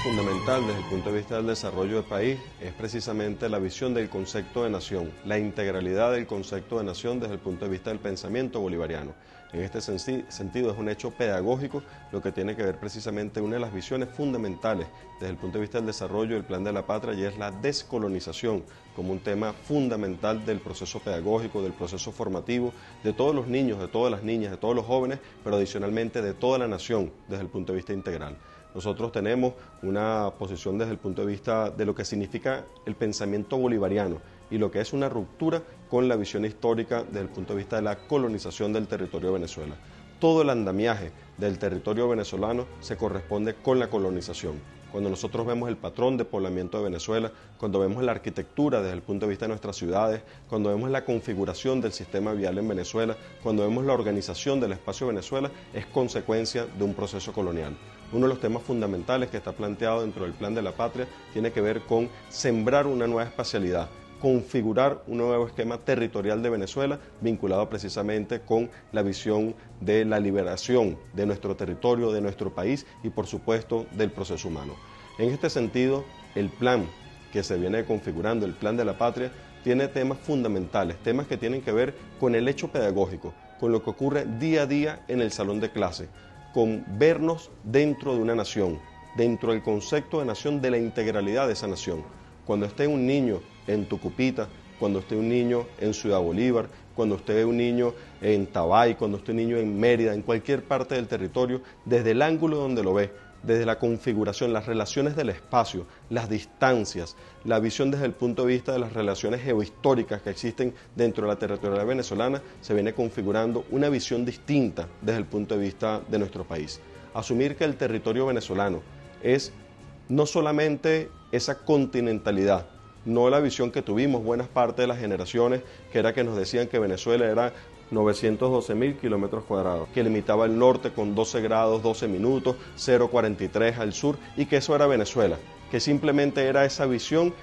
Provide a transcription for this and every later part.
fundamental desde el punto de vista del desarrollo del país es precisamente la visión del concepto de nación, la integralidad del concepto de nación desde el punto de vista del pensamiento bolivariano. En este sentido es un hecho pedagógico lo que tiene que ver precisamente una de las visiones fundamentales desde el punto de vista del desarrollo del Plan de la Patria, y es la descolonización como un tema fundamental del proceso pedagógico, del proceso formativo, de todos los niños, de todas las niñas, de todos los jóvenes, pero adicionalmente de toda la nación desde el punto de vista integral. Nosotros tenemos una posición desde el punto de vista de lo que significa el pensamiento bolivariano y lo que es una ruptura con la visión histórica desde el punto de vista de la colonización del territorio de Venezuela. Todo el andamiaje del territorio venezolano se corresponde con la colonización. Cuando nosotros vemos el patrón de poblamiento de Venezuela, cuando vemos la arquitectura desde el punto de vista de nuestras ciudades, cuando vemos la configuración del sistema vial en Venezuela, cuando vemos la organización del espacio de Venezuela, es consecuencia de un proceso colonial. Uno de los temas fundamentales que está planteado dentro del Plan de la Patria tiene que ver con sembrar una nueva espacialidad, configurar un nuevo esquema territorial de Venezuela vinculado precisamente con la visión de la liberación de nuestro territorio, de nuestro país y por supuesto del proceso humano. En este sentido, el plan que se viene configurando, el Plan de la Patria, tiene temas fundamentales, temas que tienen que ver con el hecho pedagógico, con lo que ocurre día a día en el salón de clase, con vernos dentro de una nación, dentro del concepto de nación, de la integralidad de esa nación. Cuando esté un niño en Tucupita, cuando esté un niño en Ciudad Bolívar, cuando esté un niño en Tabay, cuando esté un niño en Mérida, en cualquier parte del territorio, desde el ángulo donde lo ve, desde la configuración, las relaciones del espacio, las distancias, la visión desde el punto de vista de las relaciones geohistóricas que existen dentro de la territorialidad venezolana, se viene configurando una visión distinta desde el punto de vista de nuestro país. Asumir que el territorio venezolano es no solamente esa continentalidad, no la visión que tuvimos buenas partes de las generaciones, que era que nos decían que Venezuela era 912.000 kilómetros cuadrados, que limitaba el norte con 12 grados 12 minutos, 0,43 al sur, y que eso era Venezuela, que simplemente era esa visión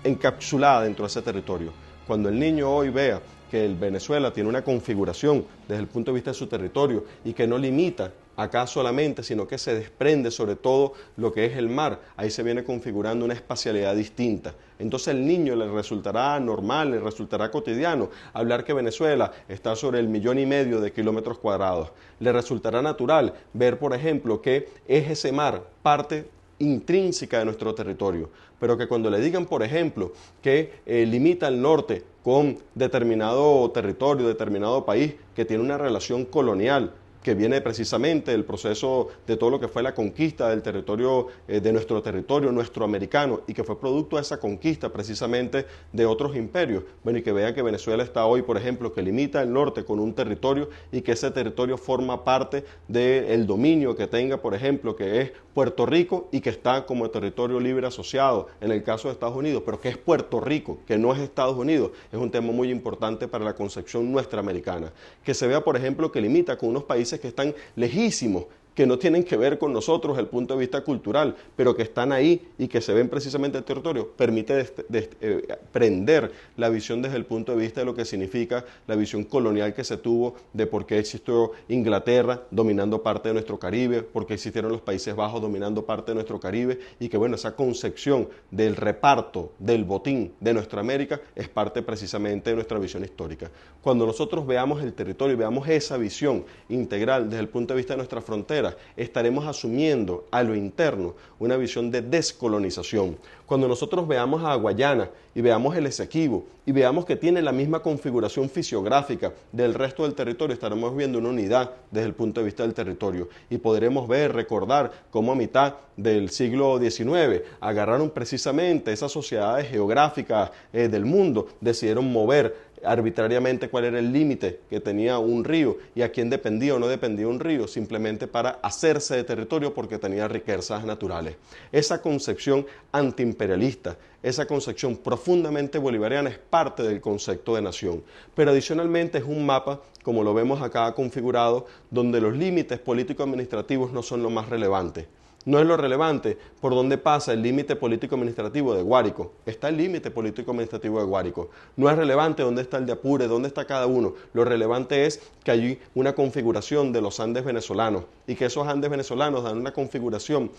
encapsulada dentro de ese territorio. Cuando el niño hoy vea que el Venezuela tiene una configuración desde el punto de vista de su territorio y que no limita acá solamente, sino que se desprende sobre todo lo que es el mar, ahí se viene configurando una espacialidad distinta. Entonces al niño le resultará normal, le resultará cotidiano hablar que Venezuela está sobre el 1,5 millones de kilómetros cuadrados. Le resultará natural ver, por ejemplo, que es ese mar parte intrínseca de nuestro territorio, pero que cuando le digan, por ejemplo, que limita el norte con determinado territorio, determinado país que tiene una relación colonial, que viene precisamente del proceso de todo lo que fue la conquista del territorio, de nuestro territorio nuestroamericano, y que fue producto de esa conquista precisamente de otros imperios. Bueno, y que vean que Venezuela está hoy, por ejemplo, que limita el norte con un territorio y que ese territorio forma parte del dominio que tenga, por ejemplo, que es Puerto Rico y que está como territorio libre asociado en el caso de Estados Unidos, pero que es Puerto Rico, que no es Estados Unidos, es un tema muy importante para la concepción nuestra americana. Que se vea, por ejemplo, que limita con unos países que están lejísimos, que no tienen que ver con nosotros desde el punto de vista cultural, pero que están ahí y que se ven precisamente el territorio, permite prender la visión desde el punto de vista de lo que significa la visión colonial que se tuvo de por qué existió Inglaterra dominando parte de nuestro Caribe, por qué existieron los Países Bajos dominando parte de nuestro Caribe, y que bueno, esa concepción del reparto del botín de nuestra América es parte precisamente de nuestra visión histórica. Cuando nosotros veamos el territorio y veamos esa visión integral desde el punto de vista de nuestra frontera, estaremos asumiendo a lo interno una visión de descolonización. Cuando nosotros veamos a Guayana y veamos el Esequibo y veamos que tiene la misma configuración fisiográfica del resto del territorio, estaremos viendo una unidad desde el punto de vista del territorio y podremos ver, recordar cómo a mitad del siglo XIX agarraron precisamente esas sociedades geográficas del mundo, decidieron mover arbitrariamente cuál era el límite que tenía un río y a quién dependía o no dependía un río, simplemente para hacerse de territorio porque tenía riquezas naturales. Esa concepción antiimperialista, esa concepción profundamente bolivariana es parte del concepto de nación, pero adicionalmente es un mapa, como lo vemos acá configurado, donde los límites político-administrativos no son lo más relevante. No es lo relevante por dónde pasa el límite político-administrativo de Guárico. Está el límite político-administrativo de Guárico. No es relevante dónde está el de Apure, dónde está cada uno. Lo relevante es que hay una configuración de los Andes venezolanos y que esos Andes venezolanos dan una configuración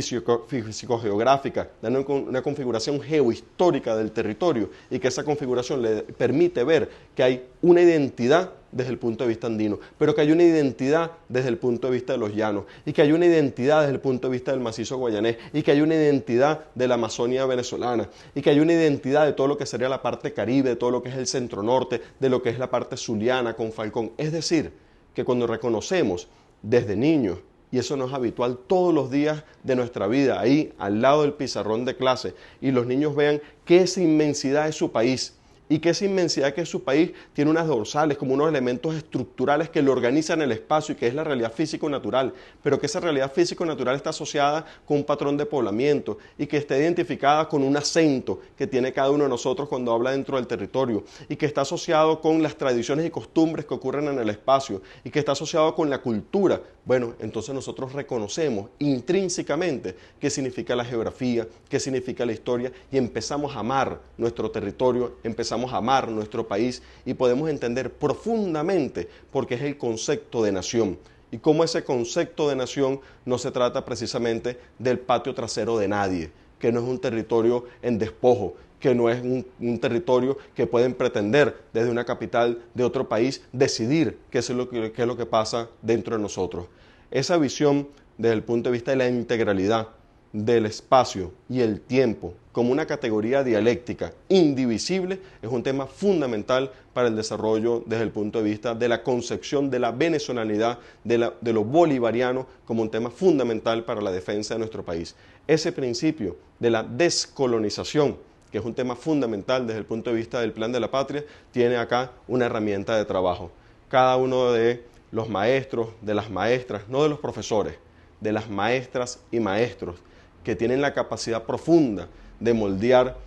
físico-geográfica, dando una configuración geohistórica del territorio y que esa configuración le permite ver que hay una identidad desde el punto de vista andino, pero que hay una identidad desde el punto de vista de los llanos y que hay una identidad desde el punto de vista del macizo guayanés y que hay una identidad de la Amazonia venezolana y que hay una identidad de todo lo que sería la parte caribe, de todo lo que es el centro norte, de lo que es la parte zuliana con Falcón. Es decir, que cuando reconocemos desde niños, y eso no es habitual todos los días de nuestra vida, ahí al lado del pizarrón de clase, y los niños vean que esa inmensidad es su país, y que esa inmensidad que es su país tiene unas dorsales como unos elementos estructurales que lo organizan el espacio y que es la realidad físico-natural, pero que esa realidad físico-natural está asociada con un patrón de poblamiento y que está identificada con un acento que tiene cada uno de nosotros cuando habla dentro del territorio y que está asociado con las tradiciones y costumbres que ocurren en el espacio y que está asociado con la cultura. Bueno, entonces nosotros reconocemos intrínsecamente qué significa la geografía, qué significa la historia y empezamos a amar nuestro territorio, empezamos a amar nuestro país y podemos entender profundamente por qué es el concepto de nación y cómo ese concepto de nación no se trata precisamente del patio trasero de nadie, que no es un territorio en despojo, que no es un territorio que pueden pretender desde una capital de otro país decidir qué es lo que pasa dentro de nosotros. Esa visión desde el punto de vista de la integralidad del espacio y el tiempo como una categoría dialéctica indivisible es un tema fundamental para el desarrollo desde el punto de vista de la concepción de la venezolanidad, de lo bolivariano como un tema fundamental para la defensa de nuestro país. Ese principio de la descolonización, que es un tema fundamental desde el punto de vista del Plan de la Patria, tiene acá una herramienta de trabajo. Cada uno de los maestros, de las maestras, no de los profesores, de las maestras y maestros, que tienen la capacidad profunda de moldear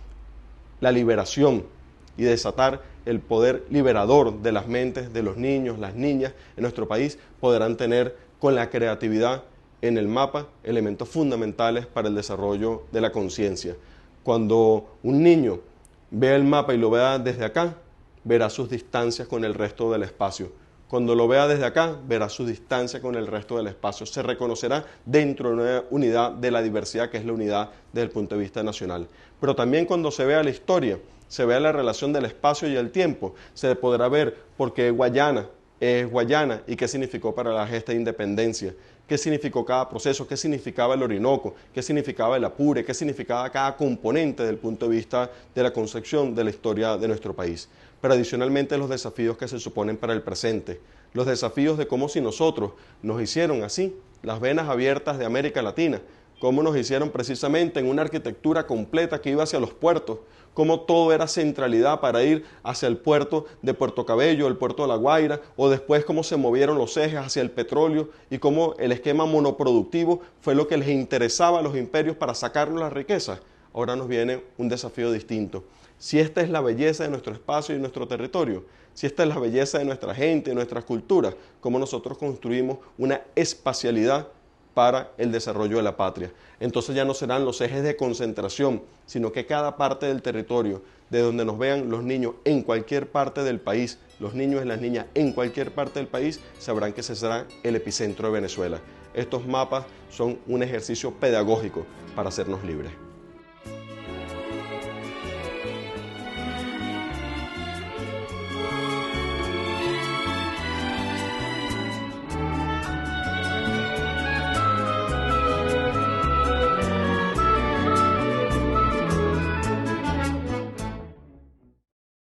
la liberación y desatar el poder liberador de las mentes de los niños, las niñas en nuestro país, podrán tener con la creatividad en el mapa elementos fundamentales para el desarrollo de la conciencia. Cuando un niño vea el mapa y lo vea desde acá, verá sus distancias con el resto del espacio. Cuando lo vea desde acá, verá su distancia con el resto del espacio. Se reconocerá dentro de una unidad de la diversidad, que es la unidad desde el punto de vista nacional. Pero también cuando se vea la historia, se vea la relación del espacio y el tiempo, se podrá ver por qué Guayana es Guayana y qué significó para la gesta de independencia, qué significó cada proceso, qué significaba el Orinoco, qué significaba el Apure, qué significaba cada componente desde el punto de vista de la concepción de la historia de nuestro país. Pero adicionalmente los desafíos que se suponen para el presente, los desafíos de cómo si nosotros nos hicieron así, las venas abiertas de América Latina, cómo nos hicieron precisamente en una arquitectura completa que iba hacia los puertos, cómo todo era centralidad para ir hacia el puerto de Puerto Cabello, el puerto de La Guaira, o después cómo se movieron los ejes hacia el petróleo y cómo el esquema monoproductivo fue lo que les interesaba a los imperios para sacarnos las riquezas. Ahora nos viene un desafío distinto. Si esta es la belleza de nuestro espacio y nuestro territorio, si esta es la belleza de nuestra gente, de nuestras culturas, cómo nosotros construimos una espacialidad para el desarrollo de la patria. Entonces ya no serán los ejes de concentración, sino que cada parte del territorio, de donde nos vean los niños en cualquier parte del país, los niños y las niñas en cualquier parte del país, sabrán que ese será el epicentro de Venezuela. Estos mapas son un ejercicio pedagógico para hacernos libres.